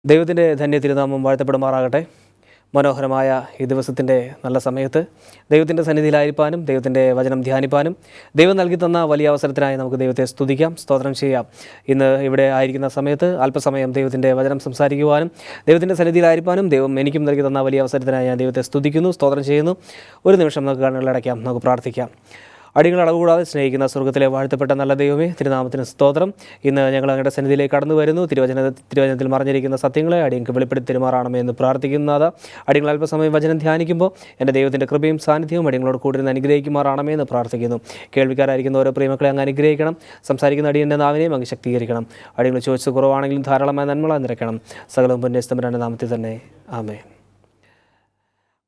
ദൈവത്തിൻ്റെ ധന്യ തിരുനാമം വാഴ്ത്തപ്പെടുമാറാകട്ടെ. മനോഹരമായ ഈ ദിവസത്തിൻ്റെ നല്ല സമയത്ത് ദൈവത്തിൻ്റെ സന്നിധിയിലായിരിക്കാനും ദൈവത്തിൻ്റെ വചനം ധ്യാനിപ്പാനും ദൈവം നൽകി തന്ന വലിയ അവസരത്തിനായി നമുക്ക് ദൈവത്തെ സ്തുതിക്കാം, സ്തോത്രം ചെയ്യാം. ഇന്ന് ഇവിടെ ആയിരിക്കുന്ന സമയത്ത് അല്പസമയം ദൈവത്തിൻ്റെ വചനം സംസാരിക്കുവാനും ദൈവത്തിൻ്റെ സന്നിധിയിലായിരിക്കാനും ദൈവം എനിക്കും നൽകി തന്ന വലിയ അവസരത്തിനായി ഞാൻ ദൈവത്തെ സ്തുതിക്കുന്നു, സ്തോത്രം ചെയ്യുന്നു. ഒരു നിമിഷം നമുക്ക് കണ്ണുകളടയ്ക്കാം, നമുക്ക് പ്രാർത്ഥിക്കാം. അടികൾ അളവുകൂടാതെ സ്നേഹിക്കുന്ന സ്വർഗ്ഗത്തിലെ വാഴ്ത്തപ്പെട്ട നല്ല ദൈവമേ, തിരുനാമത്തിന് സ്തോത്രം. ഇന്ന് ഞങ്ങൾ അങ്ങയുടെ സന്നിധിയിലേക്ക് കടന്നു വരുന്നു. തിരുവചനത്തിൽ മറിഞ്ഞിരിക്കുന്ന സത്യങ്ങളെ അടിയങ്ങൾക്ക് വെളിപ്പെടുത്തി തെരുമാറാണമേ എന്ന് പ്രാർത്ഥിക്കുന്നത്. അടികൾ അല്പസമയം വചനം ധ്യാനിക്കുമ്പോൾ എൻ്റെ ദൈവത്തിൻ്റെ കൃപയും സാന്നിധ്യവും അടിയങ്ങളോട് കൂടുതൽ അനുഗ്രഹിക്കുമാറാണമേ എന്ന് പ്രാർത്ഥിക്കുന്നു. കേൾവിക്കാരായിരിക്കുന്ന ഓരോ പ്രിയമക്കളെ അങ്ങ് അനുഗ്രഹിക്കണം. സംസാരിക്കുന്ന അടിയൻ്റെ നാവിനെയും അങ്ങ് ശക്തീകരിക്കണം. അടിയങ്ങൾ ചോദിച്ചത് കുറവാണെങ്കിലും ധാരാളമായ നന്മകളായി നിറയ്ക്കണം. സകലവും പുണ്യസ്തമരാൻ്റെ നാമത്തിൽ തന്നെ ആമേൻ.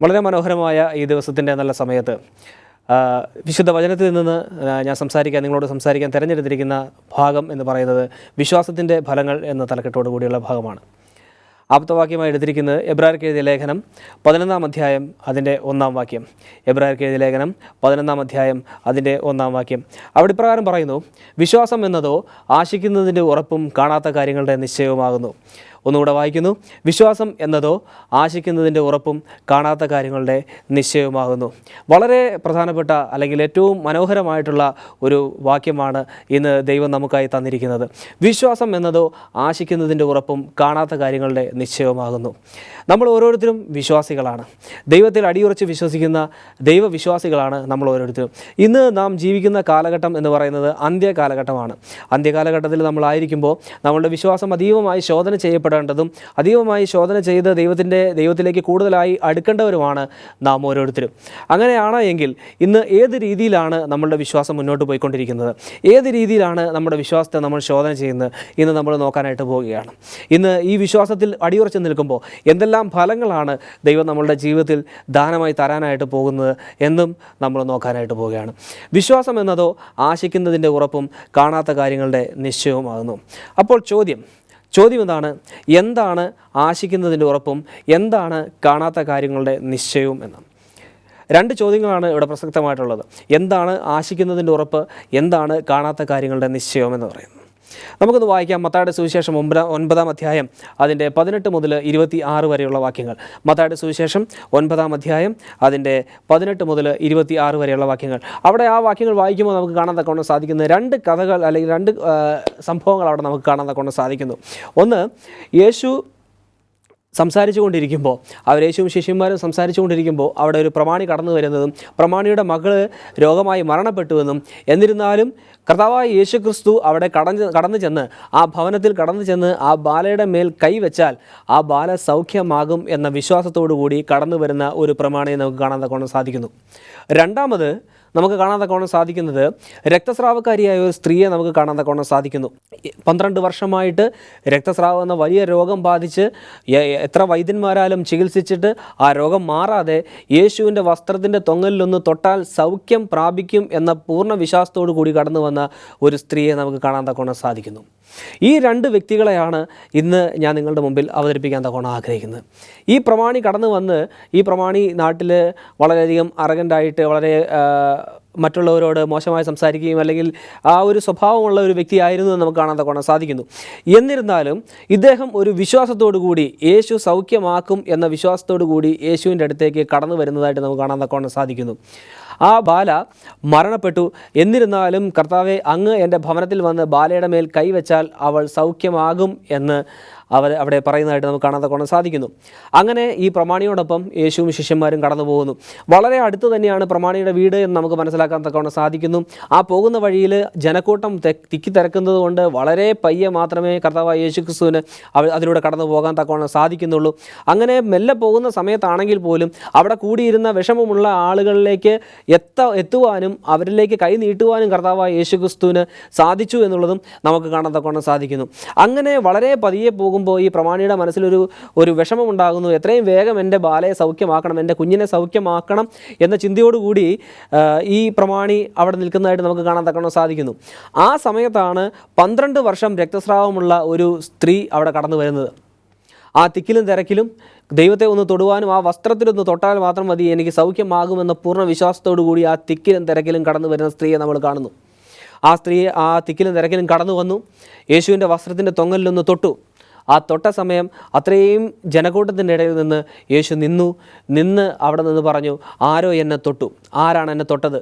വളരെ മനോഹരമായ ഈ ദിവസത്തിൻ്റെ നല്ല സമയത്ത് വിശുദ്ധ വചനത്തിൽ നിന്ന് നിങ്ങളോട് സംസാരിക്കാൻ തിരഞ്ഞെടുത്തിരിക്കുന്ന ഭാഗം എന്ന് പറയുന്നത് വിശ്വാസത്തിൻ്റെ ഫലങ്ങൾ എന്ന തലക്കെട്ടോടു കൂടിയുള്ള ഭാഗമാണ്. ആപ്തവാക്യമായി എടുത്തിരിക്കുന്നത് എബ്രായർക്ക് എഴുതിയ ലേഖനം 11-ാം അധ്യായം അതിൻ്റെ 1-ാം വാക്യം. എബ്രായർക്ക് എഴുതിയ ലേഖനം 11-ാം അധ്യായം അതിൻ്റെ 1-ാം വാക്യം. അവിടെ ഇപ്രകാരം പറയുന്നു: വിശ്വാസം എന്നതോ ആശിക്കുന്നതിൻ്റെ ഉറപ്പും കാണാത്ത കാര്യങ്ങളുടെ നിശ്ചയവുമാകുന്നു. ഒന്നുകൂടെ വായിക്കുന്നു: വിശ്വാസം എന്നതോ ആശിക്കുന്നതിൻ്റെ ഉറപ്പും കാണാത്ത കാര്യങ്ങളുടെ നിശ്ചയവുമാകുന്നു. വളരെ പ്രധാനപ്പെട്ട അല്ലെങ്കിൽ ഏറ്റവും മനോഹരമായിട്ടുള്ള ഒരു വാക്യമാണ് ഇന്ന് ദൈവം നമുക്കായി തന്നിരിക്കുന്നത്. വിശ്വാസം എന്നതോ ആശിക്കുന്നതിൻ്റെ ഉറപ്പും കാണാത്ത കാര്യങ്ങളുടെ നിശ്ചയവുമാകുന്നു. നമ്മൾ ഓരോരുത്തരും വിശ്വാസികളാണ്. ദൈവത്തിൽ അടിയുറച്ച് വിശ്വസിക്കുന്ന ദൈവവിശ്വാസികളാണ് നമ്മൾ ഓരോരുത്തരും. ഇന്ന് നാം ജീവിക്കുന്ന കാലഘട്ടം എന്ന് പറയുന്നത് അന്ത്യകാലഘട്ടമാണ്. അന്ത്യകാലഘട്ടത്തിൽ നമ്മളായിരിക്കുമ്പോൾ നമ്മളുടെ വിശ്വാസം അതീവമായി ശോധന ചെയ്യപ്പെടേണ്ടതും അതീവമായി ശോധന ചെയ്ത് ദൈവത്തിലേക്ക് കൂടുതലായി അടുക്കേണ്ടവരുമാണ് നാം ഓരോരുത്തരും. അങ്ങനെയാണ് എങ്കിൽ ഇന്ന് ഏത് രീതിയിലാണ് നമ്മളുടെ വിശ്വാസം മുന്നോട്ട് പോയിക്കൊണ്ടിരിക്കുന്നത്, ഏത് രീതിയിലാണ് നമ്മുടെ വിശ്വാസത്തെ നമ്മൾ ശോധന ചെയ്യുന്നത്, ഇന്ന് നമ്മൾ നോക്കാനായിട്ട് പോവുകയാണ്. ഇന്ന് ഈ വിശ്വാസത്തിൽ അടിയുറച്ച് നിൽക്കുമ്പോൾ എന്തെല്ലാം ഫലങ്ങളാണ് ദൈവം നമ്മളുടെ ജീവിതത്തിൽ ദാനമായി തരാനായിട്ട് പോകുന്നത് എന്നും നമ്മൾ നോക്കാനായിട്ട് പോവുകയാണ്. വിശ്വാസം എന്നതോ ആശിക്കുന്നതിൻ്റെ ഉറപ്പും കാണാത്ത കാര്യങ്ങളുടെ നിശ്ചയവുമാകുന്നു. അപ്പോൾ ചോദ്യം എന്താണ് ആശിക്കുന്നതിൻ്റെ ഉറപ്പും എന്താണ് കാണാത്ത കാര്യങ്ങളുടെ നിശ്ചയവും എന്ന്? രണ്ട് ചോദ്യങ്ങളാണ് ഇവിടെ പ്രസക്തമായിട്ടുള്ളത്. എന്താണ് ആശിക്കുന്നതിൻ്റെ ഉറപ്പ്, എന്താണ് കാണാത്ത കാര്യങ്ങളുടെ നിശ്ചയം എന്ന് പറയുന്നത്? നമുക്കൊന്ന് വായിക്കാം. മത്തായിയുടെ സുവിശേഷം 9-ാം അധ്യായം അതിൻ്റെ 18 മുതൽ 26 വരെയുള്ള വാക്യങ്ങൾ. മത്തായിയുടെ സുവിശേഷം 9-ാം അധ്യായം അതിൻ്റെ 18 മുതൽ 26 വരെയുള്ള വാക്യങ്ങൾ. അവിടെ ആ വാക്യങ്ങൾ വായിക്കുമ്പോൾ നമുക്ക് കാണാൻ തക്കവണ്ണം സാധിക്കുന്ന രണ്ട് കഥകൾ അല്ലെങ്കിൽ രണ്ട് സംഭവങ്ങൾ അവിടെ നമുക്ക് കാണാൻ തക്കവണ്ണം സാധിക്കുന്നു. ഒന്ന്, യേശു സംസാരിച്ചു കൊണ്ടിരിക്കുമ്പോൾ യേശുവും ശിഷ്യന്മാരും സംസാരിച്ചു കൊണ്ടിരിക്കുമ്പോൾ അവിടെ ഒരു പ്രമാണി കടന്നു വരുന്നതും പ്രമാണിയുടെ മകൾ രോഗമായി മരണപ്പെട്ടുവെന്നും എന്നിരുന്നാലും കർത്താവായ യേശു ക്രിസ്തു അവിടെ കടന്നു ചെന്ന് ആ ഭവനത്തിൽ കടന്നു ചെന്ന് ആ ബാലയുടെ മേൽ കൈവച്ചാൽ ആ ബാല സൗഖ്യമാകും എന്ന വിശ്വാസത്തോടു കൂടി കടന്നു വരുന്ന ഒരു പ്രമാണിയെ നമുക്ക് കാണാൻ തക്കവണ്ണം സാധിക്കുന്നു. രണ്ടാമത് നമുക്ക് കാണാൻ തക്കവണ്ണം സാധിക്കുന്നത് രക്തസ്രാവക്കാരിയായ ഒരു സ്ത്രീയെ നമുക്ക് കാണാൻ തക്കവണ്ണം സാധിക്കുന്നു. 12 വർഷമായിട്ട് രക്തസ്രാവം എന്ന വലിയ രോഗം ബാധിച്ച് എത്ര വൈദ്യന്മാരാലും ചികിത്സിച്ചിട്ട് ആ രോഗം മാറാതെ യേശുവിൻ്റെ വസ്ത്രത്തിൻ്റെ തൊങ്ങലിലൊന്ന് തൊട്ടാൽ സൗഖ്യം പ്രാപിക്കും എന്ന പൂർണ്ണ വിശ്വാസത്തോടു കൂടി കടന്നു വന്ന ഒരു സ്ത്രീയെ നമുക്ക് കാണാൻ തക്കവണ്ണം സാധിക്കുന്നു. ഈ രണ്ട് വ്യക്തികളെയാണ് ഇന്ന് ഞാൻ നിങ്ങളുടെ മുമ്പിൽ അവതരിപ്പിക്കാൻ തക്കവണ്ണം ആഗ്രഹിക്കുന്നത്. ഈ പ്രമാണി കടന്നു വന്ന് ഈ പ്രമാണി നാട്ടിൽ വളരെയധികം അറഗൻ്റായിട്ട് വളരെ മറ്റുള്ളവരോട് മോശമായി സംസാരിക്കുകയും അല്ലെങ്കിൽ ആ ഒരു സ്വഭാവമുള്ള ഒരു വ്യക്തിയായിരുന്നു എന്ന് നമുക്ക് കാണാൻ തക്കവണ്ണം സാധിക്കുന്നു. എന്നിരുന്നാലും ഇദ്ദേഹം ഒരു വിശ്വാസത്തോടു കൂടി യേശു സൗഖ്യമാക്കും എന്ന വിശ്വാസത്തോടു കൂടി യേശുവിൻ്റെ അടുത്തേക്ക് കടന്നു വരുന്നതായിട്ട് നമുക്ക് കാണാൻ തക്കവണ്ണം സാധിക്കുന്നു. ആ ബാല മരണപ്പെട്ടു. എന്നിരുന്നാലും കർത്താവെ, അങ്ങ് എൻ്റെ ഭവനത്തിൽ വന്ന് ബാലയുടെ മേൽ കൈവച്ചാൽ അവൾ സൗഖ്യമാകും എന്ന് അവിടെ പറയുന്നതായിട്ട് നമുക്ക് കാണാൻ തക്കവണ്ണം സാധിക്കുന്നു. അങ്ങനെ ഈ പ്രമാണിയോടൊപ്പം യേശുവും ശിഷ്യന്മാരും കടന്നു പോകുന്നു. വളരെ അടുത്ത് തന്നെയാണ് പ്രമാണിയുടെ വീട് എന്ന് നമുക്ക് മനസ്സിലാക്കാൻ തക്കവണ്ണം സാധിക്കുന്നു. ആ പോകുന്ന വഴിയിൽ ജനക്കൂട്ടം തിക്കി തിരക്കുന്നത് കൊണ്ട് വളരെ പയ്യെ മാത്രമേ കർത്താവായ യേശു ക്രിസ്തുവിന് അതിലൂടെ കടന്നു പോകാൻ തക്കവണ്ണം സാധിക്കുന്നുള്ളൂ. അങ്ങനെ മെല്ലെ പോകുന്ന സമയത്താണെങ്കിൽ പോലും അവിടെ കൂടിയിരുന്ന വിഷമമുള്ള ആളുകളിലേക്ക് എത്തുവാനും അവരിലേക്ക് കൈ നീട്ടുവാനും കർത്താവായ യേശു ക്രിസ്തുവിന് സാധിച്ചു എന്നുള്ളതും നമുക്ക് കാണാൻ തക്കവണ്ണം സാധിക്കുന്നു. അങ്ങനെ വളരെ പതിയെ പോകുമ്പോൾ ഈ പ്രമാണിയുടെ മനസ്സിലൊരു വിഷമമുണ്ടാകുന്നു. എത്രയും വേഗം എൻ്റെ ബാലയെ സൗഖ്യമാക്കണം, എൻ്റെ കുഞ്ഞിനെ സൗഖ്യമാക്കണം എന്ന ചിന്തയോടുകൂടി ഈ പ്രമാണി അവിടെ നിൽക്കുന്നതായിട്ട് നമുക്ക് കാണാൻ തക്കവണ്ണം സാധിക്കുന്നു. ആ സമയത്താണ് 12 വർഷം രക്തസ്രാവമുള്ള ഒരു സ്ത്രീ അവിടെ കടന്നു വരുന്നത്. ആ തിക്കിലും തിരക്കിലും ദൈവത്തെ ഒന്ന് തൊടുവാനും ആ വസ്ത്രത്തിലൊന്ന് തൊട്ടാൽ മാത്രം മതി എനിക്ക് സൗഖ്യമാകുമെന്ന പൂർണ്ണ വിശ്വാസത്തോടു കൂടി ആ തിക്കിലും തിരക്കിലും കടന്നു വരുന്ന സ്ത്രീയെ നമ്മൾ കാണുന്നു. ആ സ്ത്രീ ആ തിക്കിലും തിരക്കിലും കടന്നു വന്നു. യേശുവിൻ്റെ വസ്ത്രത്തിൻ്റെ തൊങ്ങലിലൊന്ന് തൊട്ടു. ആ തൊട്ട സമയം അത്രയും ജനക്കൂട്ടത്തിൻ്റെ ഇടയിൽ നിന്ന് യേശു നിന്ന് അവിടെ നിന്ന് പറഞ്ഞു, ആരോ എന്നെ തൊട്ടു, ആരാണ് എന്നെ തൊട്ടത്?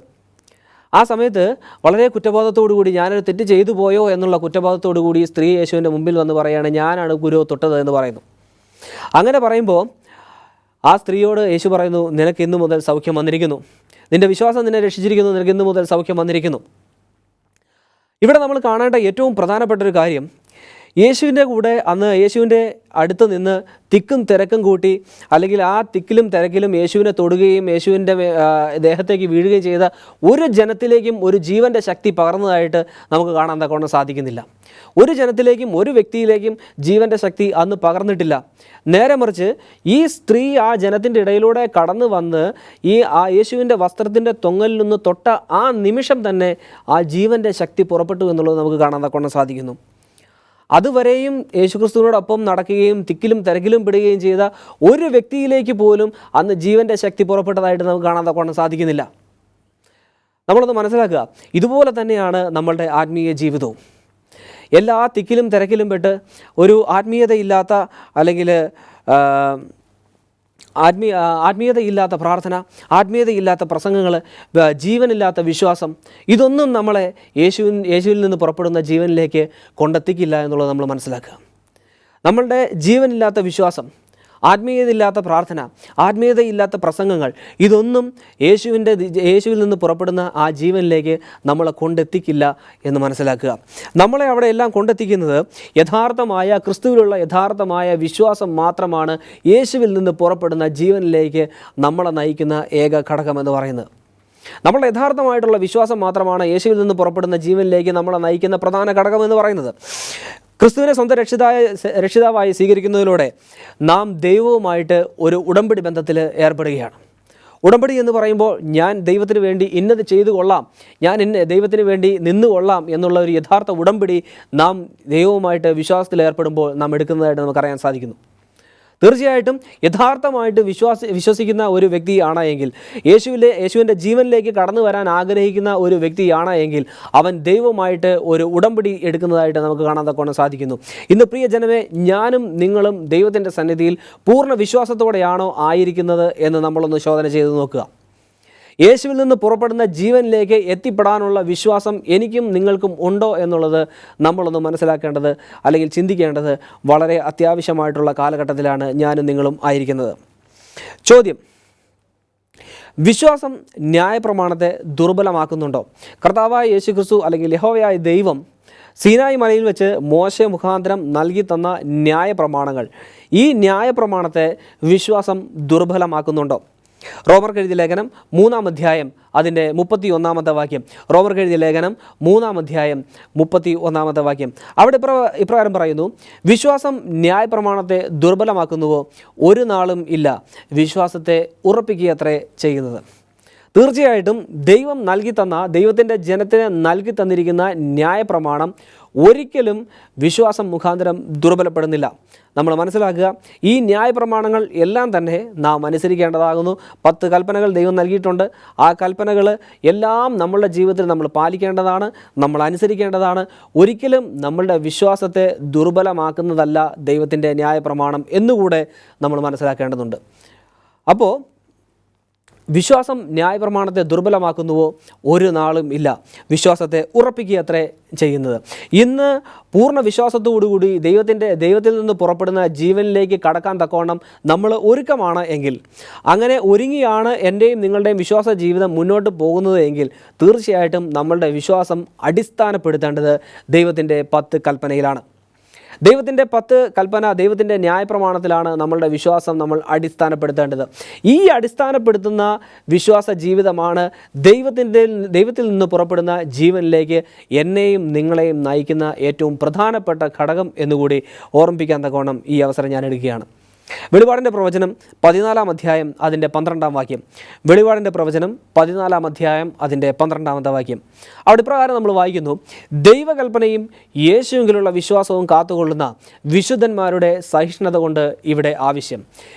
ആ സമയത്ത് വളരെ കുറ്റബോധത്തോടു കൂടി, ഞാനൊരു തെറ്റ് ചെയ്തു പോയോ എന്നുള്ള കുറ്റബോധത്തോടു കൂടി സ്ത്രീ യേശുവിൻ്റെ മുമ്പിൽ വന്ന് പറയുകയാണ്, ഞാനാണ് ഗുരു തൊട്ടത് എന്ന് പറയുന്നു. അങ്ങനെ പറയുമ്പോൾ ആ സ്ത്രീയോട് യേശു പറയുന്നു, നിനക്ക് ഇന്നു മുതൽ സൗഖ്യം വന്നിരിക്കുന്നു, നിൻ്റെ വിശ്വാസം നിന്നെ രക്ഷിച്ചിരിക്കുന്നു, നിനക്ക് ഇന്നു മുതൽ സൗഖ്യം വന്നിരിക്കുന്നു. ഇവിടെ നമ്മൾ കാണേണ്ട ഏറ്റവും പ്രധാനപ്പെട്ടൊരു കാര്യം, യേശുവിൻ്റെ കൂടെ അന്ന് യേശുവിൻ്റെ അടുത്ത് നിന്ന് തിക്കും തിരക്കും കൂട്ടി, അല്ലെങ്കിൽ ആ തിക്കിലും തിരക്കിലും യേശുവിനെ തൊടുകയും യേശുവിൻ്റെ ദേഹത്തേക്ക് വീഴുകയും ചെയ്ത ഒരു ജനത്തിലേക്കും ഒരു ജീവൻ്റെ ശക്തി പകർന്നതായിട്ട് നമുക്ക് കാണാൻ തക്കവണ്ണം സാധിക്കുന്നില്ല. ഒരു ജനത്തിലേക്കും ഒരു വ്യക്തിയിലേക്കും ജീവൻ്റെ ശക്തി അന്ന് പകർന്നിട്ടില്ല. നേരെ മറിച്ച് ഈ സ്ത്രീ ആ ജനത്തിൻ്റെ ഇടയിലൂടെ കടന്നു വന്ന് ആ യേശുവിൻ്റെ വസ്ത്രത്തിൻ്റെ തൊങ്ങലിൽ നിന്ന് തൊട്ട ആ നിമിഷം തന്നെ ആ ജീവൻ്റെ ശക്തി പുറപ്പെട്ടു എന്നുള്ളത് നമുക്ക് കാണാൻ തക്കവണ്ണം സാധിക്കുന്നു. അതുവരെയും യേശുക്രിസ്തുവിനോടൊപ്പം നടക്കുകയും തിക്കിലും തിരക്കിലും പെടുകയും ചെയ്ത ഒരു വ്യക്തിയിലേക്ക് പോലും അന്ന് ജീവൻ്റെ ശക്തി പുറപ്പെട്ടതായിട്ട് നമുക്ക് കാണാൻ തക്കവണ്ണം സാധിക്കുന്നില്ല. നമ്മളൊന്ന് മനസ്സിലാക്കുക, ഇതുപോലെ തന്നെയാണ് നമ്മളുടെ ആത്മീയ ജീവിതവും. എല്ലാ തിക്കിലും തിരക്കിലും പെട്ട് ഒരു ആത്മീയതയില്ലാത്ത, അല്ലെങ്കിൽ ആത്മീയതയില്ലാത്ത പ്രാർത്ഥന, ആത്മീയതയില്ലാത്ത പ്രസംഗങ്ങൾ, ജീവനില്ലാത്ത വിശ്വാസം, ഇതൊന്നും നമ്മളെ യേശുവിൽ നിന്ന് പുറപ്പെടുന്ന ജീവനിലേക്ക് കൊണ്ടെത്തിക്കില്ല എന്നുള്ളത് നമ്മൾ മനസ്സിലാക്കുക. നമ്മളുടെ ജീവനില്ലാത്ത വിശ്വാസം, ആത്മീയതയില്ലാത്ത പ്രാർത്ഥന, ആത്മീയതയില്ലാത്ത പ്രസംഗങ്ങൾ, ഇതൊന്നും യേശുവിൽ നിന്ന് പുറപ്പെടുന്ന ആ ജീവനിലേക്ക് നമ്മളെ കൊണ്ടെത്തിക്കില്ല എന്ന് മനസ്സിലാക്കുക. നമ്മളെ അവിടെ എല്ലാം കൊണ്ടെത്തിക്കുന്നത് യഥാർത്ഥമായ ക്രിസ്തുവിലുള്ള യഥാർത്ഥമായ വിശ്വാസം മാത്രമാണ് യേശുവിൽ നിന്ന് പുറപ്പെടുന്ന ജീവനിലേക്ക് നമ്മളെ നയിക്കുന്ന ഏക ഘടകമെന്ന് പറയുന്നത്. നമ്മളുടെ യഥാർത്ഥമായിട്ടുള്ള വിശ്വാസം മാത്രമാണ് യേശുവിൽ നിന്ന് പുറപ്പെടുന്ന ജീവനിലേക്ക് നമ്മളെ നയിക്കുന്ന പ്രധാന ഘടകമെന്ന് പറയുന്നത്. ക്രിസ്തുവിനെ സ്വന്തം രക്ഷിതാവായി സ്വീകരിക്കുന്നതിലൂടെ നാം ദൈവവുമായിട്ട് ഒരു ഉടമ്പടി ബന്ധത്തിൽ ഏർപ്പെടുകയാണ്. ഉടമ്പടി എന്ന് പറയുമ്പോൾ ഞാൻ ദൈവത്തിന് വേണ്ടി ഇന്നത് ചെയ്തു കൊള്ളാം, ഞാൻ ദൈവത്തിന് വേണ്ടി നിന്നുകൊള്ളാം എന്നുള്ള ഒരു യഥാർത്ഥ ഉടമ്പടി നാം ദൈവവുമായിട്ട് വിശ്വാസത്തിൽ ഏർപ്പെടുമ്പോൾ നാം എടുക്കുന്നതായിട്ട് നമുക്കറിയാൻ സാധിക്കുന്നു. തീർച്ചയായിട്ടും യഥാർത്ഥമായിട്ട് വിശ്വസിക്കുന്ന ഒരു വ്യക്തിയാണ് എങ്കിൽ, യേശുവിൻ്റെ ജീവനിലേക്ക് കടന്നു വരാൻ ആഗ്രഹിക്കുന്ന ഒരു വ്യക്തിയാണ് എങ്കിൽ, അവൻ ദൈവമായിട്ട് ഒരു ഉടമ്പടി എടുക്കുന്നതായിട്ട് നമുക്ക് കാണാൻ തക്കവണ്ണം സാധിക്കുന്നു. ഇന്ന് പ്രിയ ജനമേ, ഞാനും നിങ്ങളും ദൈവത്തിൻ്റെ സന്നിധിയിൽ പൂർണ്ണ വിശ്വാസത്തോടെയാണോ ആയിരിക്കുന്നത് എന്ന് നമ്മളൊന്ന് ശോധന ചെയ്ത് നോക്കുക. യേശുവിൽ നിന്ന് പുറപ്പെടുന്ന ജീവനിലേക്ക് എത്തിപ്പെടാനുള്ള വിശ്വാസം എനിക്കും നിങ്ങൾക്കും ഉണ്ടോ എന്നുള്ളത് നമ്മളൊന്ന് മനസ്സിലാക്കേണ്ടത്, അല്ലെങ്കിൽ ചിന്തിക്കേണ്ടത് വളരെ അത്യാവശ്യമായിട്ടുള്ള കാലഘട്ടത്തിലാണ് ഞാനും നിങ്ങളും ആയിരിക്കുന്നത്. ചോദ്യം: വിശ്വാസം ന്യായപ്രമാണത്തെ ദുർബലമാക്കുന്നുണ്ടോ? കർത്താവായ യേശു ക്രിസ്തു അല്ലെങ്കിൽ യഹോവയായ ദൈവം സീനായി മലയിൽ വെച്ച് മോശെ മുഖാന്തരം നൽകി തന്ന ന്യായപ്രമാണങ്ങൾ, ഈ ന്യായപ്രമാണത്തെ വിശ്വാസം ദുർബലമാക്കുന്നുണ്ടോ? റോമർക്ക് എഴുതിയ ലേഖനം 3-ാം അധ്യായം അതിൻ്റെ 31-ാമത്തെ വാക്യം. റോമർക്ക് എഴുതിയ ലേഖനം 3-ാം അധ്യായം 31-ാമത്തെ വാക്യം. അവിടെ ഇപ്രകാരം പറയുന്നു: വിശ്വാസം ന്യായപ്രമാണത്തെ ദുർബലമാക്കുന്നുവോ? ഒരു നാളും ഇല്ല, വിശ്വാസത്തെ ഉറപ്പിക്കുകയത്രേ ചെയ്യുന്നത്. തീർച്ചയായിട്ടും ദൈവത്തിൻ്റെ ജനത്തിന് നൽകി തന്നിരിക്കുന്ന ന്യായപ്രമാണം ഒരിക്കലും വിശ്വാസം മുഖാന്തരം ദുർബലപ്പെടുന്നില്ല. നമ്മൾ മനസ്സിലാക്കുക, ഈ ന്യായപ്രമാണങ്ങൾ എല്ലാം തന്നെ നാം അനുസരിക്കേണ്ടതാകുന്നു. 10 കൽപ്പനകൾ ദൈവം നൽകിയിട്ടുണ്ട്. ആ കൽപ്പനകൾ എല്ലാം നമ്മളുടെ ജീവിതത്തിൽ നമ്മൾ പാലിക്കേണ്ടതാണ്, നമ്മൾ അനുസരിക്കേണ്ടതാണ്. ഒരിക്കലും നമ്മളുടെ വിശ്വാസത്തെ ദുർബലമാക്കുന്നതല്ല ദൈവത്തിൻ്റെ ന്യായപ്രമാണം എന്നുകൂടെ നമ്മൾ മനസ്സിലാക്കേണ്ടതുണ്ട്. അപ്പോൾ വിശ്വാസം ന്യായപ്രമാണത്തെ ദുർബലമാക്കുന്നുവോ? ഒരു നാളും ഇല്ല, വിശ്വാസത്തെ ഉറപ്പിക്കുകയത്രേ ചെയ്യുന്നത്. ഇന്ന് പൂർണ്ണ വിശ്വാസത്തോടുകൂടി ദൈവത്തിൽ നിന്ന് പുറപ്പെടുന്ന ജീവനിലേക്ക് കടക്കാൻ തക്കവണ്ണം നമ്മൾ ഒരുക്കമാണ് എങ്കിൽ, അങ്ങനെ ഒരുങ്ങിയാണ് എൻ്റെയും നിങ്ങളുടെയും വിശ്വാസ ജീവിതം മുന്നോട്ട് പോകുന്നത് എങ്കിൽ, തീർച്ചയായിട്ടും നമ്മളുടെ വിശ്വാസം അടിസ്ഥാനപ്പെടുത്തേണ്ടത് ദൈവത്തിൻ്റെ 10 കൽപ്പനയിലാണ്. ദൈവത്തിൻ്റെ 10 കൽപ്പന, ദൈവത്തിൻ്റെ ന്യായപ്രമാണത്തിലാണ് നമ്മളുടെ വിശ്വാസം നമ്മൾ അടിസ്ഥാനപ്പെടുത്തേണ്ടത്. ഈ അടിസ്ഥാനപ്പെടുത്തുന്ന വിശ്വാസ ജീവിതമാണ് ദൈവത്തിൽ നിന്ന് പുറപ്പെടുന്ന ജീവനിലേക്ക് എന്നെയും നിങ്ങളെയും നയിക്കുന്ന ഏറ്റവും പ്രധാനപ്പെട്ട ഘടകം എന്നുകൂടി ഓർമ്മിപ്പിക്കാൻ തക്കവണ്ണം ഈ അവസരം ഞാൻ എടുക്കുകയാണ്. വെളിപാടിൻ്റെ പ്രവചനം 14-ാം അധ്യായം അതിൻ്റെ 12-ാം വാക്യം. വെളിപാടിൻ്റെ പ്രവചനം 14-ാം അധ്യായം അതിൻ്റെ 12-ാമത്തെ വാക്യം. അവിടെ ഇപ്രകാരം നമ്മൾ വായിക്കുന്നു: ദൈവകൽപ്പനയും യേശുവിലുള്ള വിശ്വാസവും കാത്തുകൊള്ളുന്ന വിശുദ്ധന്മാരുടെ സഹിഷ്ണുത കൊണ്ട് ഇവിടെ ആവശ്യം.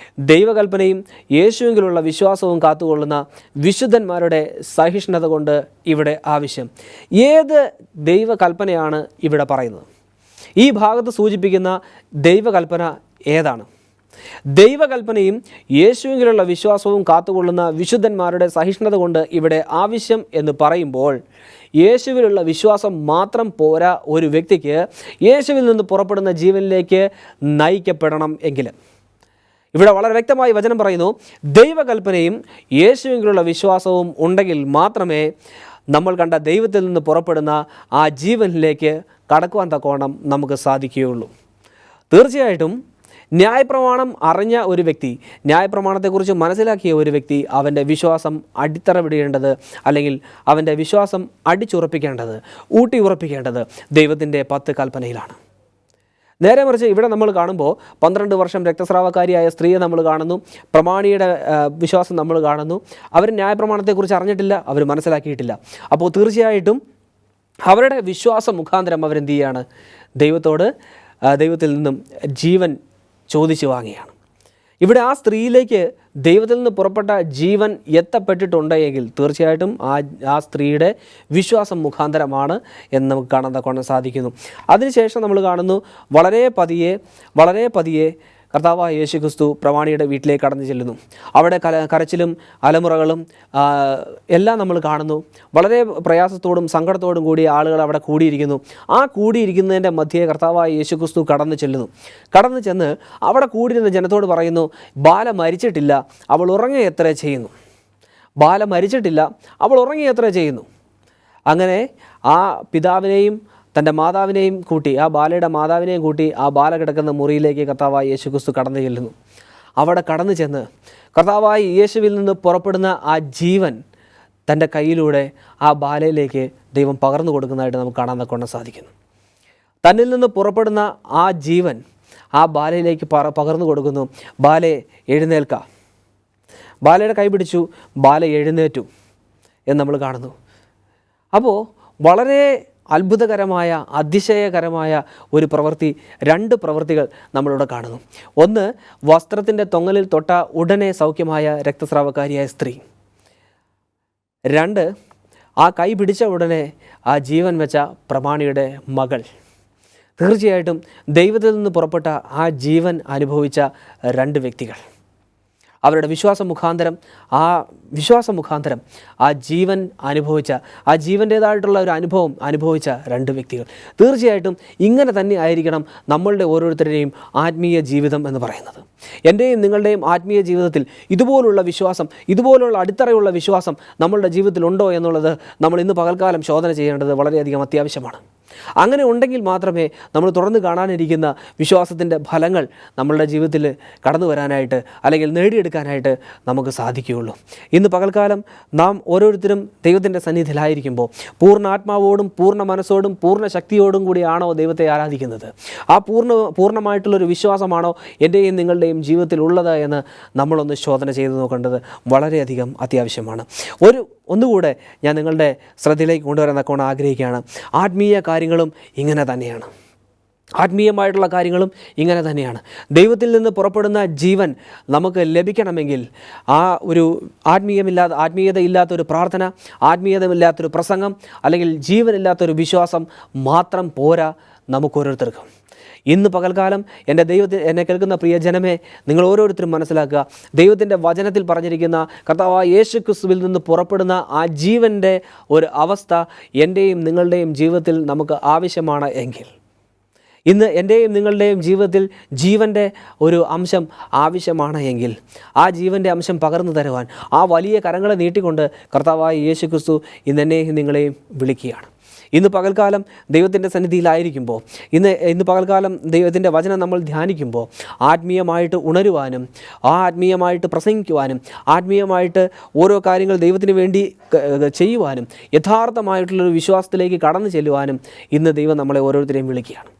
ദൈവകൽപ്പനയും യേശുവിലുള്ള വിശ്വാസവും കാത്തുകൊള്ളുന്ന വിശുദ്ധന്മാരുടെ സഹിഷ്ണുത കൊണ്ട് ഇവിടെ ആവശ്യം. ഏത് ദൈവകൽപ്പനയാണ് ഇവിടെ പറയുന്നത്? ഈ ഭാഗത്ത് സൂചിപ്പിക്കുന്ന ദൈവകൽപ്പന ഏതാണ്? ദൈവകൽപ്പനയും യേശുവിലുള്ള വിശ്വാസവും കാത്തുകൊള്ളുന്ന വിശുദ്ധന്മാരുടെ സഹിഷ്ണുത കൊണ്ട് ഇവിടെ ആവശ്യം എന്ന് പറയുമ്പോൾ, യേശുവിലുള്ള വിശ്വാസം മാത്രം പോരാ ഒരു വ്യക്തിക്ക് യേശുവിൽ നിന്ന് പുറപ്പെടുന്ന ജീവനിലേക്ക് നയിക്കപ്പെടണം എങ്കിൽ. ഇവിടെ വളരെ വ്യക്തമായി വചനം പറയുന്നു, ദൈവകൽപ്പനയും യേശുവിലുള്ള വിശ്വാസവും ഉണ്ടെങ്കിൽ മാത്രമേ നമ്മൾ കണ്ട ദൈവത്തിൽ നിന്ന് പുറപ്പെടുന്ന ആ ജീവനിലേക്ക് കടക്കുവാൻ തക്കവണ്ണം നമുക്ക് സാധിക്കുകയുള്ളൂ. തീർച്ചയായിട്ടും ന്യായപ്രമാണം അറിഞ്ഞ ഒരു വ്യക്തി, ന്യായപ്രമാണത്തെക്കുറിച്ച് മനസ്സിലാക്കിയ ഒരു വ്യക്തി അവൻ്റെ വിശ്വാസം അടിത്തറവിടേണ്ടത്, അല്ലെങ്കിൽ അവൻ്റെ വിശ്വാസം അടിച്ചുറപ്പിക്കേണ്ടത്, ഊട്ടി ഉറപ്പിക്കേണ്ടത് ദൈവത്തിൻ്റെ 10 കൽപ്പനയിലാണ്. നേരെ മറിച്ച് ഇവിടെ നമ്മൾ കാണുമ്പോൾ 12 വർഷം രക്തസ്രാവക്കാരിയായ സ്ത്രീയെ നമ്മൾ കാണുന്നു, പ്രമാണിയുടെ വിശ്വാസം നമ്മൾ കാണുന്നു. അവർ ന്യായപ്രമാണത്തെക്കുറിച്ച് അറിഞ്ഞിട്ടില്ല, അവർ മനസ്സിലാക്കിയിട്ടില്ല. അപ്പോൾ തീർച്ചയായിട്ടും അവരുടെ വിശ്വാസം മുഖാന്തരം അവരെന്ത് ചെയ്യുകയാണ്? ദൈവത്തിൽ നിന്നും ജീവൻ ചോദിച്ചു വാങ്ങിയാണ്. ഇവിടെ ആ സ്ത്രീയിലേക്ക് ദൈവത്തിൽ നിന്ന് പുറപ്പെട്ട ജീവൻ എത്തപ്പെട്ടിട്ടുണ്ടെങ്കിൽ തീർച്ചയായിട്ടും ആ സ്ത്രീയുടെ വിശ്വാസം മുഖാന്തരമാണ് എന്ന് നമുക്ക് കാണാൻ തക്കവണ്ണം സാധിക്കുന്നു. അതിനുശേഷം നമ്മൾ കാണുന്നു, വളരെ പതിയെ കർത്താവായ യേശു ക്രിസ്തു പ്രമാണിയുടെ വീട്ടിലേക്ക് കടന്നു ചെല്ലുന്നു. അവിടെ കരച്ചിലും അലമുറകളും എല്ലാം നമ്മൾ കാണുന്നു. വളരെ പ്രയാസത്തോടും സങ്കടത്തോടും കൂടി ആളുകൾ അവിടെ കൂടിയിരിക്കുന്നു. ആ കൂടിയിരിക്കുന്നതിൻ്റെ മധ്യേ കർത്താവായ യേശു ക്രിസ്തു കടന്നു ചെന്ന് അവിടെ കൂടിയിരുന്ന ജനത്തോട് പറയുന്നു, ബാല മരിച്ചിട്ടില്ല, അവൾ ഉറങ്ങുകയത്രേ ചെയ്യുന്നു. അങ്ങനെ ആ പിതാവിനെയും തൻ്റെ മാതാവിനെയും കൂട്ടി, ആ ബാലയുടെ മാതാവിനെയും കൂട്ടി ആ ബാല കിടക്കുന്ന മുറിയിലേക്ക് കർത്താവായ യേശു ക്രിസ്തു കടന്നു ചെല്ലുന്നു. അവിടെ കടന്നു ചെന്ന് കർത്താവായ യേശുവിൽ നിന്ന് പുറപ്പെടുന്ന ആ ജീവൻ തൻ്റെ കയ്യിലൂടെ ആ ബാലയിലേക്ക് ദൈവം പകർന്നു കൊടുക്കുന്നതായിട്ട് നമുക്ക് കാണാൻ തക്കവണ്ണം സാധിക്കുന്നു. തന്നിൽ നിന്ന് പുറപ്പെടുന്ന ആ ജീവൻ ആ ബാലയിലേക്ക് പകർന്നു കൊടുക്കുന്നു. ബാലയെ എഴുന്നേൽക്ക. ബാലയുടെ കൈ പിടിച്ചു, ബാല എഴുന്നേറ്റു എന്ന് നമ്മൾ കാണുന്നു. അപ്പോൾ വളരെ അത്ഭുതകരമായ, അതിശയകരമായ ഒരു പ്രവൃത്തി, 2 പ്രവൃത്തികൾ നമ്മളിവിടെ കാണുന്നു. ഒന്ന്, വസ്ത്രത്തിൻ്റെ തൊങ്ങലിൽ തൊട്ട ഉടനെ സൗഖ്യമായ രക്തസ്രാവക്കാരിയായ സ്ത്രീ. 2, ആ കൈ പിടിച്ച ഉടനെ ആ ജീവൻ വെച്ച പ്രമാണിയുടെ മകൾ. തീർച്ചയായിട്ടും ദൈവത്തിൽ നിന്ന് പുറപ്പെട്ട ആ ജീവൻ അനുഭവിച്ച 2 വ്യക്തികൾ, അവരുടെ വിശ്വാസം മുഖാന്തരം ആ ജീവൻ അനുഭവിച്ച, ആ ജീവൻ്റേതായിട്ടുള്ള ഒരു അനുഭവം അനുഭവിച്ച 2 വ്യക്തികൾ. തീർച്ചയായിട്ടും ഇങ്ങനെ തന്നെ ആയിരിക്കണം നമ്മളുടെ ഓരോരുത്തരുടെയും ആത്മീയ ജീവിതം എന്ന് പറയുന്നത്. എൻ്റെയും നിങ്ങളുടെയും ആത്മീയ ജീവിതത്തിൽ ഇതുപോലുള്ള വിശ്വാസം, ഇതുപോലുള്ള അടിത്തറയുള്ള വിശ്വാസം നമ്മളുടെ ജീവിതത്തിൽ ഉണ്ടോ എന്നുള്ളത് നമ്മൾ ഇന്ന് പകൽക്കാലം ശോധന ചെയ്യേണ്ടത് വളരെയധികം അത്യാവശ്യമാണ്. അങ്ങനെ ഉണ്ടെങ്കിൽ മാത്രമേ നമ്മൾ തുറന്നു കാണാനിരിക്കുന്ന വിശ്വാസത്തിൻ്റെ ഫലങ്ങൾ നമ്മളുടെ ജീവിതത്തിൽ കടന്നു വരാനായിട്ട്, അല്ലെങ്കിൽ നേടിയെടുക്കാനായിട്ട് നമുക്ക് സാധിക്കുകയുള്ളൂ. ഇന്ന് പകൽക്കാലം നാം ഓരോരുത്തരും ദൈവത്തിൻ്റെ സന്നിധിയിലായിരിക്കുമ്പോൾ പൂർണ്ണ ആത്മാവോടും പൂർണ്ണ മനസ്സോടും പൂർണ്ണ ശക്തിയോടും കൂടിയാണോ ദൈവത്തെ ആരാധിക്കുന്നത്? ആ പൂർണ്ണമായിട്ടുള്ളൊരു വിശ്വാസമാണോ എൻ്റെയും നിങ്ങളുടെയും ജീവിതത്തിൽ ഉള്ളത് എന്ന് നമ്മളൊന്ന് ശോധന ചെയ്ത് നോക്കേണ്ടത് വളരെയധികം അത്യാവശ്യമാണ്. ഒന്നുകൂടെ ഞാൻ നിങ്ങളുടെ ശ്രദ്ധയിലേക്ക് കൊണ്ടുവരാൻ തക്കവണ്ണം ആഗ്രഹിക്കുകയാണ്. ആത്മീയ കാര്യങ്ങളും ഇങ്ങനെ തന്നെയാണ്. ആത്മീയമായിട്ടുള്ള കാര്യങ്ങളും ഇങ്ങനെ തന്നെയാണ്. ദൈവത്തിൽ നിന്ന് പുറപ്പെടുന്ന ജീവൻ നമുക്ക് ലഭിക്കണമെങ്കിൽ ആ ഒരു ആത്മീയതയില്ലാത്തൊരു പ്രാർത്ഥന, ആത്മീയതയില്ലാത്തൊരു പ്രസംഗം, അല്ലെങ്കിൽ ജീവനില്ലാത്തൊരു വിശ്വാസം മാത്രം പോരാ നമുക്കോരോരുത്തർക്കും. ഇന്ന് പകൽക്കാലം എന്നെ കേൾക്കുന്ന പ്രിയ ജനമേ, നിങ്ങൾ ഓരോരുത്തരും മനസ്സിലാക്കുക, ദൈവത്തിൻ്റെ വചനത്തിൽ പറഞ്ഞിരിക്കുന്ന കർത്താവായ യേശു ക്രിസ്തുവിൽ നിന്ന് പുറപ്പെടുന്ന ആ ജീവൻ്റെ ഒരു അവസ്ഥ എൻ്റെയും നിങ്ങളുടെയും ജീവിതത്തിൽ നമുക്ക് ആവശ്യമാണ് എങ്കിൽ, ഇന്ന് എൻ്റെയും നിങ്ങളുടെയും ജീവിതത്തിൽ ജീവൻ്റെ ഒരു അംശം ആവശ്യമാണ് എങ്കിൽ, ആ ജീവൻ്റെ അംശം പകർന്നു തരുവാൻ ആ വലിയ കരങ്ങളെ നീട്ടിക്കൊണ്ട് കർത്താവായ യേശു ക്രിസ്തു ഇന്ന് എന്നെയും നിങ്ങളെയും വിളിക്കുകയാണ്. ഇന്ന് പകൽക്കാലം ദൈവത്തിൻ്റെ സന്നിധിയിലായിരിക്കുമ്പോൾ, ഇന്ന് പകൽക്കാലം ദൈവത്തിൻ്റെ വചനം നമ്മൾ ധ്യാനിക്കുമ്പോൾ ആത്മീയമായിട്ട് ഉണരുവാനും, ആത്മീയമായിട്ട് പ്രസംഗിക്കുവാനും, ആത്മീയമായിട്ട് ഓരോ കാര്യങ്ങൾ ദൈവത്തിന് വേണ്ടി ചെയ്യുവാനും, യഥാർത്ഥമായിട്ടുള്ളൊരു വിശ്വാസത്തിലേക്ക് കടന്നു ചെല്ലുവാനും ഇന്ന് ദൈവം നമ്മളെ ഓരോരുത്തരെയും വിളിക്കുകയാണ്.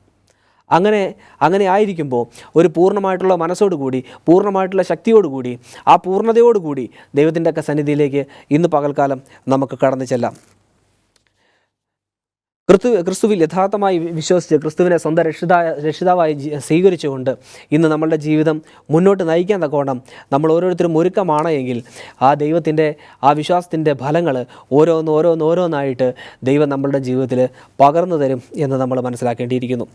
അങ്ങനെ ആയിരിക്കുമ്പോൾ ഒരു പൂർണ്ണമായിട്ടുള്ള മനസ്സോടുകൂടി, പൂർണ്ണമായിട്ടുള്ള ശക്തിയോടുകൂടി, ആ പൂർണ്ണതയോടുകൂടി ദൈവത്തിൻ്റെ ഒക്കെ സന്നിധിയിലേക്ക് ഇന്ന് പകൽക്കാലം നമുക്ക് കടന്നു ചെല്ലാം. ക്രിസ്തുവിൽ യഥാർത്ഥമായി വിശ്വസിച്ച് ക്രിസ്തുവിനെ സ്വന്തം രക്ഷിതാവായി സ്വീകരിച്ചുകൊണ്ട് ഇന്ന് നമ്മളുടെ ജീവിതം മുന്നോട്ട് നയിക്കാൻ തക്കവണ്ണം നമ്മൾ ഓരോരുത്തരും ഒരുക്കമാണ് എങ്കിൽ ആ ദൈവത്തിൻ്റെ ആ വിശ്വാസത്തിൻ്റെ ഫലങ്ങൾ ഓരോന്നായിട്ട് ദൈവം നമ്മളുടെ ജീവിതത്തിൽ പകർന്നു തരും എന്ന് നമ്മൾ മനസ്സിലാക്കേണ്ടിയിരിക്കുന്നു.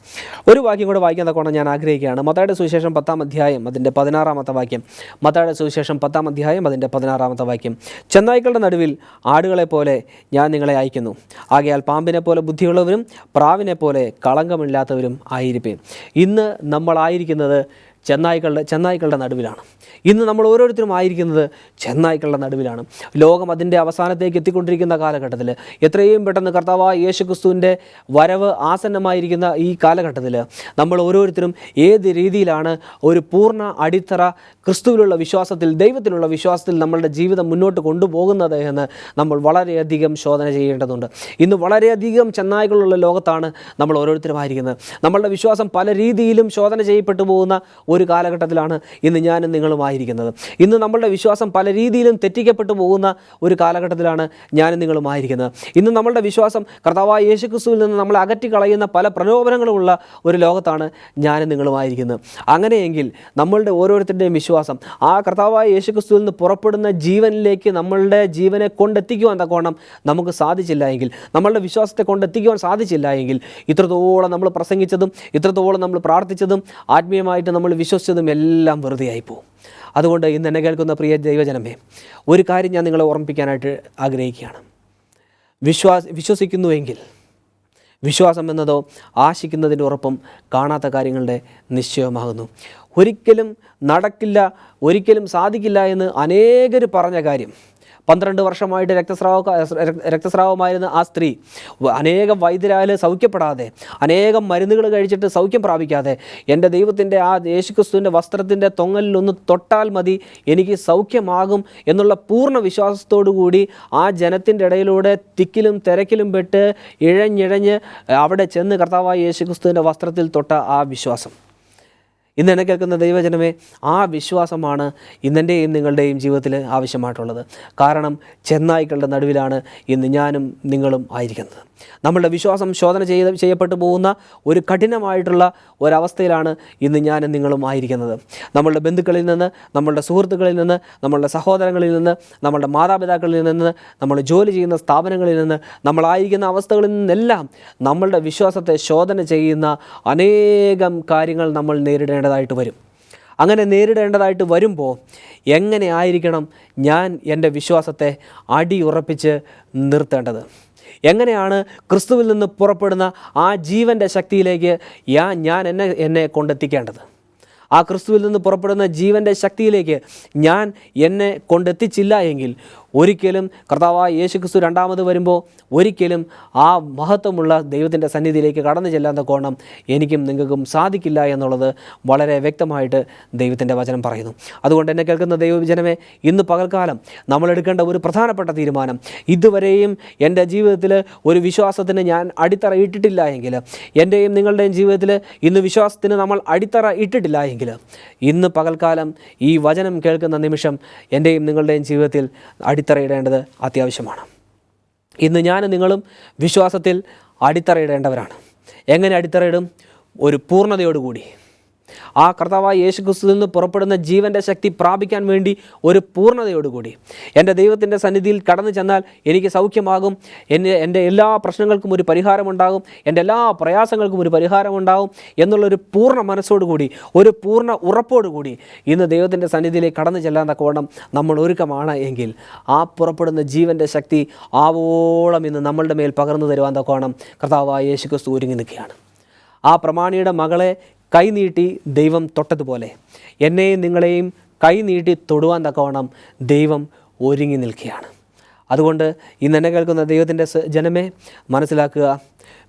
ഒരു വാക്യം കൂടെ വായിക്കാൻ തക്കവണ്ണം ഞാൻ ആഗ്രഹിക്കുകയാണ്. മത്തായിയുടെ സുവിശേഷം 10-ാം അധ്യായം അതിൻ്റെ 16-ാമത്തെ വാക്യം. മത്തായിയുടെ സുവിശേഷം 10-ാം അധ്യായം അതിൻ്റെ 16-ാമത്തെ വാക്യം. ചെന്നായ്ക്കളുടെ നടുവിൽ ആടുകളെപ്പോലെ ഞാൻ നിങ്ങളെ അയക്കുന്നു. ആകയാൽ പാമ്പിനെ പോലെ ബുദ്ധിയുള്ളവരും പ്രാവിനെ പോലെ കളങ്കമില്ലാത്തവരും ആയിരിപ്പീൻ. ഇന്ന് നമ്മളായിരിക്കുന്നത് ചെന്നായ്ക്കളുടെ നടുവിലാണ്. ഇന്ന് നമ്മൾ ഓരോരുത്തരും ആയിരിക്കുന്നത് ചെന്നായ്ക്കളുടെ നടുവിലാണ്. ലോകം അതിൻ്റെ അവസാനത്തേക്ക് എത്തിക്കൊണ്ടിരിക്കുന്ന കാലഘട്ടത്തിൽ എത്രയും പെട്ടെന്ന് കർത്താവായ യേശുക്രിസ്തുവിൻ്റെ വരവ് ആസന്നമായിരിക്കുന്ന ഈ കാലഘട്ടത്തിൽ നമ്മൾ ഓരോരുത്തരും ഏത് രീതിയിലാണ് ഒരു പൂർണ്ണ അടിത്തറ ക്രിസ്തുവിലുള്ള വിശ്വാസത്തിൽ, ദൈവത്തിലുള്ള വിശ്വാസത്തിൽ നമ്മളുടെ ജീവിതം മുന്നോട്ട് കൊണ്ടുപോകുന്നത് എന്ന് നമ്മൾ വളരെയധികം ശോധന ചെയ്യേണ്ടതുണ്ട്. ഇന്ന് വളരെയധികം ചെന്നായ്ക്കളുള്ള ലോകത്താണ് നമ്മൾ ഓരോരുത്തരുമായിരിക്കുന്നത്. നമ്മളുടെ വിശ്വാസം പല രീതിയിലും ശോധന ചെയ്യപ്പെട്ടു പോകുന്ന ഒരു കാലഘട്ടത്തിലാണ് ഇന്ന് ഞാനും നിങ്ങളുമായിരിക്കുന്നത്. ഇന്ന് നമ്മളുടെ വിശ്വാസം പല രീതിയിലും തെറ്റിക്കപ്പെട്ടു പോകുന്ന ഒരു കാലഘട്ടത്തിലാണ് ഞാനും നിങ്ങളുമായിരിക്കുന്നത്. ഇന്ന് നമ്മളുടെ വിശ്വാസം കർത്താവായ യേശുക്രിസ്തുവിൽ നിന്ന് നമ്മളെ അകറ്റിക്കളയുന്ന പല പ്രലോഭനങ്ങളുമുള്ള ഒരു ലോകത്താണ് ഞാനും നിങ്ങളുമായിരിക്കുന്നത്. അങ്ങനെയെങ്കിൽ നമ്മളുടെ ഓരോരുത്തരുടെയും വിശ്വാസം ആ കർത്താവായ യേശുക്രിസ്തുവിൽ നിന്ന് പുറപ്പെടുന്ന ജീവനിലേക്ക് നമ്മളുടെ ജീവനെ കൊണ്ടെത്തിക്കുവാൻ തക്കവണ്ണം നമുക്ക് സാധിച്ചില്ല എങ്കിൽ, നമ്മളുടെ വിശ്വാസത്തെ കൊണ്ടെത്തിക്കുവാൻ സാധിച്ചില്ല എങ്കിൽ, ഇത്രത്തോളം നമ്മൾ പ്രസംഗിച്ചതും ഇത്രത്തോളം നമ്മൾ പ്രാർത്ഥിച്ചതും ആത്മീയമായിട്ട് നമ്മൾ വിശ്വസിച്ചതും എല്ലാം വെറുതെയായി പോകും. അതുകൊണ്ട് ഇന്ന് എന്നെ കേൾക്കുന്ന പ്രിയ ദൈവജനമേ, ഒരു കാര്യം ഞാൻ നിങ്ങളെ ഓർമ്മിപ്പിക്കാനായിട്ട് ആഗ്രഹിക്കുകയാണ്. വിശ്വസിക്കുന്നുവെങ്കിൽ, വിശ്വാസം എന്നതോ ആശിക്കുന്നതിൻ്റെ ഉറപ്പും കാണാത്ത കാര്യങ്ങളുടെ നിശ്ചയമാകുന്നു. ഒരിക്കലും നടക്കില്ല, ഒരിക്കലും സാധിക്കില്ല എന്ന് അനേകർ പറഞ്ഞ കാര്യം, 12 വർഷമായിട്ട് രക്തസ്രാവമായിരുന്ന ആ സ്ത്രീ അനേകം വൈദ്യരാൽ സൗഖ്യപ്പെടാതെ, അനേകം മരുന്നുകൾ കഴിച്ചിട്ട് സൗഖ്യം പ്രാപിക്കാതെ, എൻ്റെ ദൈവത്തിൻ്റെ ആ യേശുക്രിസ്തുവിൻ്റെ വസ്ത്രത്തിൻ്റെ തൊങ്ങലിലൊന്ന് തൊട്ടാൽ മതി എനിക്ക് സൗഖ്യമാകും എന്നുള്ള പൂർണ്ണ വിശ്വാസത്തോടു കൂടി ആ ജനത്തിൻ്റെ ഇടയിലൂടെ തിക്കിലും തിരക്കിലും പെട്ട് ഇഴഞ്ഞിഴഞ്ഞ് അവിടെ ചെന്ന് കർത്താവായ യേശുക്രിസ്തുവിൻ്റെ വസ്ത്രത്തിൽ തൊട്ട ആ വിശ്വാസം, ഇന്ന് എന്നെ കേൾക്കുന്ന ദൈവജനമേ, ആ വിശ്വാസമാണ് ഇന്നെൻ്റെയും നിങ്ങളുടെയും ജീവിതത്തിൽ ആവശ്യമായിട്ടുള്ളത്. കാരണം ചെന്നായ്ക്കളുടെ നടുവിലാണ് ഇന്ന് ഞാനും നിങ്ങളും ആയിരിക്കുന്നത്. നമ്മളുടെ വിശ്വാസം ശോധന ചെയ്യപ്പെട്ടു പോകുന്ന ഒരു കഠിനമായിട്ടുള്ള ഒരവസ്ഥയിലാണ് ഇന്ന് ഞാനും നിങ്ങളും ആയിരിക്കുന്നത്. നമ്മളുടെ ബന്ധുക്കളിൽ നിന്ന്, നമ്മളുടെ സുഹൃത്തുക്കളിൽ നിന്ന്, നമ്മളുടെ സഹോദരങ്ങളിൽ നിന്ന്, നമ്മളുടെ മാതാപിതാക്കളിൽ നിന്ന്, നമ്മൾ ജോലി ചെയ്യുന്ന സ്ഥാപനങ്ങളിൽ നിന്ന്, നമ്മളായിരിക്കുന്ന അവസ്ഥകളിൽ നിന്നെല്ലാം നമ്മളുടെ വിശ്വാസത്തെ ശോധന ചെയ്യുന്ന അനേകം കാര്യങ്ങൾ നമ്മൾ നേരിടേണ്ടതായിട്ട് വരും. അങ്ങനെ നേരിടേണ്ടതായിട്ട് വരുമ്പോൾ എങ്ങനെ ആയിരിക്കണം ഞാൻ എൻ്റെ വിശ്വാസത്തെ അടിയുറപ്പിച്ച് നിർത്തേണ്ടത്? എങ്ങനെയാണ് ക്രിസ്തുവിൽ നിന്ന് പുറപ്പെടുന്ന ആ ജീവൻ്റെ ശക്തിയിലേക്ക് ഞാൻ എന്നെ കൊണ്ടെത്തിക്കേണ്ടത്? ആ ക്രിസ്തുവിൽ നിന്ന് പുറപ്പെടുന്ന ജീവൻ്റെ ശക്തിയിലേക്ക് ഞാൻ എന്നെ കൊണ്ടെത്തിച്ചില്ല എങ്കിൽ ഒരിക്കലും കർത്താവായ യേശുക്രിസ്തു രണ്ടാമത് വരുമ്പോൾ ഒരിക്കലും ആ മഹത്വമുള്ള ദൈവത്തിൻ്റെ സന്നിധിയിലേക്ക് കടന്നു ചെല്ലാൻ തക്കോണം എനിക്കും നിങ്ങൾക്കും സാധിക്കില്ല എന്നുള്ളത് വളരെ വ്യക്തമായിട്ട് ദൈവത്തിൻ്റെ വചനം പറയുന്നു. അതുകൊണ്ട് എന്നെ കേൾക്കുന്ന ദൈവജനമേ, ഇന്ന് പകൽക്കാലം നമ്മൾ എടുക്കേണ്ട ഒരു പ്രധാനപ്പെട്ട തീരുമാനം, ഇതുവരെയും എൻ്റെ ജീവിതത്തിൽ ഒരു വിശ്വാസത്തിന് ഞാൻ അടിത്തറ ഇട്ടിട്ടില്ല എങ്കിൽ, എൻ്റെയും നിങ്ങളുടെയും ജീവിതത്തിൽ ഇന്ന് വിശ്വാസത്തിന് നമ്മൾ അടിത്തറ ഇട്ടിട്ടില്ല എങ്കിൽ, ഇന്ന് പകൽക്കാലം ഈ വചനം കേൾക്കുന്ന നിമിഷം എൻ്റെയും നിങ്ങളുടെയും ജീവിതത്തിൽ അടിത്തറയിടേണ്ടത് അത്യാവശ്യമാണ്. ഇന്ന് ഞാനും നിങ്ങളും വിശ്വാസത്തിൽ അടിത്തറയിടേണ്ടവരാണ്. എങ്ങനെ അടിത്തറയിടും? ഒരു പൂർണ്ണതയോടുകൂടി. ആ കർത്താവായ യേശുക്രിസ്തുവിൽ നിന്ന് പുറപ്പെടുന്ന ജീവൻ്റെ ശക്തി പ്രാപിക്കാൻ വേണ്ടി ഒരു പൂർണ്ണതയോടുകൂടി എൻ്റെ ദൈവത്തിൻ്റെ സന്നിധിയിൽ കടന്നു ചെന്നാൽ എനിക്ക് സൗഖ്യമാകും, എൻ്റെ എല്ലാ പ്രശ്നങ്ങൾക്കും ഒരു പരിഹാരമുണ്ടാകും, എൻ്റെ എല്ലാ പ്രയാസങ്ങൾക്കും ഒരു പരിഹാരമുണ്ടാകും എന്നുള്ളൊരു പൂർണ്ണ മനസ്സോടുകൂടി, ഒരു പൂർണ്ണ ഉറപ്പോടുകൂടി ഇന്ന് ദൈവത്തിൻ്റെ സന്നിധിയിലേക്ക് കടന്നു ചെല്ലാൻ തക്കവണ്ണം നമ്മൾ ഒരുക്കമാണ് എങ്കിൽ, ആ പുറപ്പെടുന്ന ജീവൻ്റെ ശക്തി ആവോളം ഇന്ന് നമ്മളുടെ മേൽ പകർന്നു തരുവാൻ തക്കവണ്ണം കർത്താവായ യേശുക്രിസ്തു ഒരുങ്ങി നിൽക്കുകയാണ്. ആ പ്രമാണിയുടെ മകളെ കൈനീട്ടി ദൈവം തൊട്ടതുപോലെ എന്നെയും നിങ്ങളെയും കൈനീട്ടി തൊടുവാൻ തക്കവണ്ണം ദൈവം ഒരുങ്ങി നിൽക്കുകയാണ്. അതുകൊണ്ട് ഇന്ന് എന്നെ കേൾക്കുന്ന ദൈവത്തിൻ്റെ ജനമേ, മനസ്സിലാക്കുക,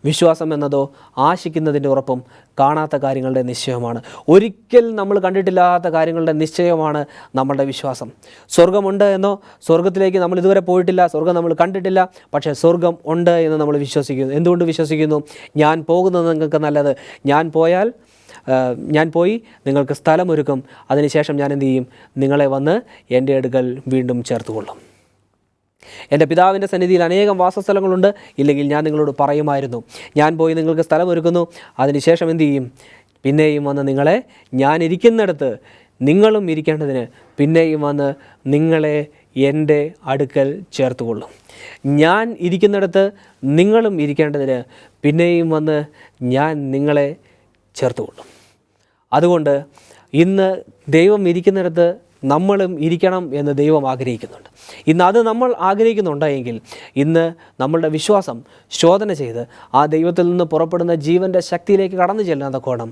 വിശ്വാസം എന്നതോ ആശിക്കുന്നതിൻ്റെ ഉറപ്പും കാണാത്ത കാര്യങ്ങളുടെ നിശ്ചയമാണ്. ഒരിക്കൽ നമ്മൾ കണ്ടിട്ടില്ലാത്ത കാര്യങ്ങളുടെ നിശ്ചയമാണ് നമ്മളുടെ വിശ്വാസം. സ്വർഗമുണ്ട് എന്നോ, സ്വർഗത്തിലേക്ക് നമ്മൾ ഇതുവരെ പോയിട്ടില്ല, സ്വർഗം നമ്മൾ കണ്ടിട്ടില്ല, പക്ഷേ സ്വർഗം ഉണ്ട് എന്ന് നമ്മൾ വിശ്വസിക്കുന്നു. എന്തുകൊണ്ട് വിശ്വസിക്കുന്നു? ഞാൻ പോകുന്നത് നിങ്ങൾക്ക് നല്ലത്, ഞാൻ പോയി നിങ്ങൾക്ക് സ്ഥലമൊരുക്കും, അതിനുശേഷം ഞാൻ എന്ത് ചെയ്യും? നിങ്ങളെ വന്ന് എൻ്റെ അടുക്കൽ വീണ്ടും ചേർത്തുകൊള്ളും. എൻ്റെ പിതാവിൻ്റെ സന്നിധിയിൽ അനേകം വാസസ്ഥലങ്ങളുണ്ട്, ഇല്ലെങ്കിൽ ഞാൻ നിങ്ങളോട് പറയുമായിരുന്നു. ഞാൻ പോയി നിങ്ങൾക്ക് സ്ഥലമൊരുക്കുന്നു. അതിനുശേഷം എന്തു ചെയ്യും? പിന്നെയും വന്ന് നിങ്ങളെ ഞാൻ ഇരിക്കുന്നിടത്ത് നിങ്ങളും ഇരിക്കേണ്ടതിന് പിന്നെയും വന്ന് നിങ്ങളെ എൻ്റെ അടുക്കൽ ചേർത്തുകൊള്ളും. ഞാൻ ഇരിക്കുന്നിടത്ത് നിങ്ങളും ഇരിക്കേണ്ടതിന് പിന്നെയും വന്ന് ഞാൻ നിങ്ങളെ ചേർത്തുകൊള്ളും. അതുകൊണ്ട് ഇന്ന് ദൈവം ഇരിക്കുന്നിടത്ത് നമ്മളും ഇരിക്കണം എന്ന് ദൈവം ആഗ്രഹിക്കുന്നുണ്ട്. ഇന്ന് അത് നമ്മൾ ആഗ്രഹിക്കുന്നുണ്ടെങ്കിൽ ഇന്ന് നമ്മളുടെ വിശ്വാസം ശോധന ചെയ്ത് ആ ദൈവത്തിൽ നിന്ന് പുറപ്പെടുന്ന ജീവൻ്റെ ശക്തിയിലേക്ക് കടന്നു ചെല്ലാത്ത കോണം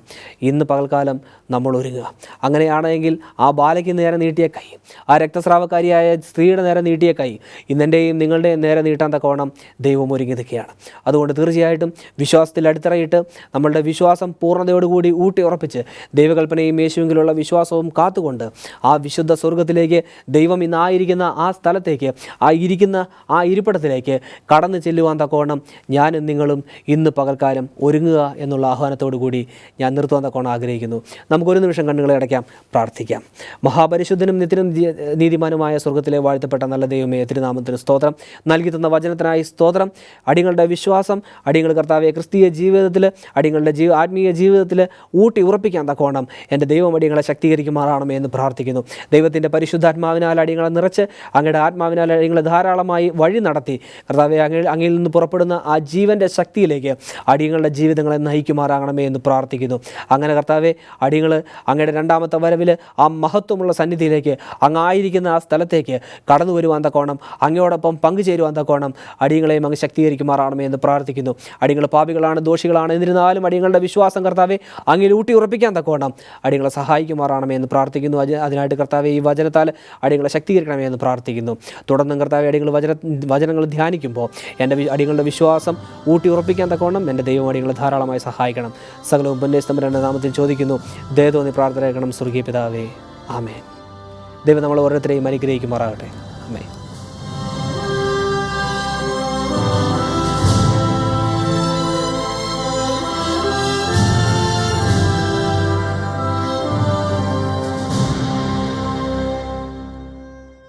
ഇന്ന് പകൽക്കാലം നമ്മൾ ഒരുങ്ങുക. അങ്ങനെയാണെങ്കിൽ ആ ബാലയ്ക്ക് നേരെ നീട്ടിയ കൈ, ആ രക്തസ്രാവക്കാരിയായ സ്ത്രീയുടെ നേരെ നീട്ടിയ കൈ ഇന്നെൻ്റെയും നിങ്ങളുടെയും നേരെ നീട്ടാൻ തക്കവണ്ണം ദൈവം ഒരുങ്ങി നിൽക്കുകയാണ്. അതുകൊണ്ട് തീർച്ചയായിട്ടും വിശ്വാസത്തിൽ അടിത്തറയിട്ട് നമ്മളുടെ വിശ്വാസം പൂർണ്ണതയോടുകൂടി ഊട്ടി ഉറപ്പിച്ച് ദൈവകൽപ്പനയും യേശുവിലുള്ള വിശ്വാസവും കാത്തുകൊണ്ട് ആ വിശുദ്ധ സ്വർഗത്തിലേക്ക് ദൈവം ഇന്നായിരിക്കുന്ന ആ സ്ഥലത്തേക്ക്, ആ ഇരിക്കുന്ന ആ ഇരിപ്പിടത്തിലേക്ക് കടന്നു ചെല്ലുവാൻ തക്കവണ്ണം ഞാനും നിങ്ങളും ഇന്ന് പകൽക്കാലം ഒരുങ്ങുക എന്നുള്ള ആഹ്വാനത്തോടു കൂടി ഞാൻ നിർത്തുവാൻ തക്കവണ്ണം ആഗ്രഹിക്കുന്നു. നമുക്കൊരു നിമിഷം കണ്ണുകളെ അടയ്ക്കാം, പ്രാർത്ഥിക്കാം. മഹാപരിശുദ്ധനും നിത്യനും നീതിമാനുമായ സ്വർഗത്തിലെ വാഴ്ത്തപ്പെട്ട നല്ല ദൈവമേ, തിരുനാമത്തിന് സ്തോത്രം. നൽകി തന്ന വചനത്തിനായി സ്തോത്രം. അടികളുടെ വിശ്വാസം, അടികൾ കർത്താവെ ക്രിസ്തീയ ജീവിതത്തിൽ, അടികളുടെ ആത്മീയ ജീവിതത്തിൽ ഊട്ടി ഉറപ്പിക്കാൻ തക്കവണ്ണം എൻ്റെ ദൈവം അടികളെ ശക്തീകരിക്കുമാറാണമേ എന്ന് പ്രാർത്ഥിക്കുന്നു. ദൈവത്തിൻ്റെ പരിശുദ്ധാത്മാവിനാൽ അടികളെ നിറച്ച് അങ്ങയുടെ ആത്മാവിനാൽ അടികളെ ധാരാളമായി വഴി നടത്തി കർത്താവെ അങ്ങയിൽ നിന്ന് പുറപ്പെടുന്ന ആ ജീവൻ്റെ ശക്തിയിലേക്ക് അടികളുടെ ജീവിതങ്ങളെ നയിക്കുമാറാകണമേ എന്ന് പ്രാർത്ഥിക്കുന്നു. അങ്ങനെ കർത്താവെ അടികൾ അങ്ങയുടെ രണ്ടാമത്തെ വരവിൽ ആ മഹത്വമുള്ള സന്നിധിയിലേക്ക്, അങ്ങായിരിക്കുന്ന ആ സ്ഥലത്തേക്ക് കടന്നു വരുവാൻ തക്കോണം, അങ്ങയോടൊപ്പം പങ്കുചേരുവാൻ തക്കോണം അടികളെയും അങ്ങ് ശക്തീകരിക്കുമാറാകണമേ എന്ന് പ്രാർത്ഥിക്കുന്നു. അടികൾ പാപികളാണ്, ദോഷികളാണ്, എന്നിരുന്നാലും അടികളുടെ വിശ്വാസം കർത്താവെ അങ്ങിൽ ഊട്ടി ഉറപ്പിക്കാൻ തക്കോണം അടികളെ സഹായിക്കുമാറാകണമേ എന്ന് പ്രാർത്ഥിക്കുന്നു. അതിനായിട്ട് കർത്താവെ ഈ വചനത്താൽ അടികളെ ശക്തീകരിക്കണമേ എന്ന് പ്രാർത്ഥിക്കുന്നു. തുടർന്നും കർത്താവെ അടികൾ വചനങ്ങൾ ധ്യാനിക്കുമ്പോൾ എൻ്റെ അടികളുടെ വിശ്വാസം ഊട്ടി ഉറപ്പിക്കാൻ തക്കവണ്ണം എൻ്റെ ദൈവം അടികളെ ധാരാളമായി സഹായിക്കണം. സകലവും പൊന്നേസ്തമ്പുരാന്റെ നാമത്തിൽ ചോദിക്കുന്നു, ദയതോന്നി പ്രാർത്ഥന കേൾക്കണം സ്വർഗീയ പിതാവേ, ആമേൻ. ദൈവം നമ്മൾ ഓരോരുത്തരെയും അനുഗ്രഹിക്കുമാറാകട്ടെ. ആമേൻ.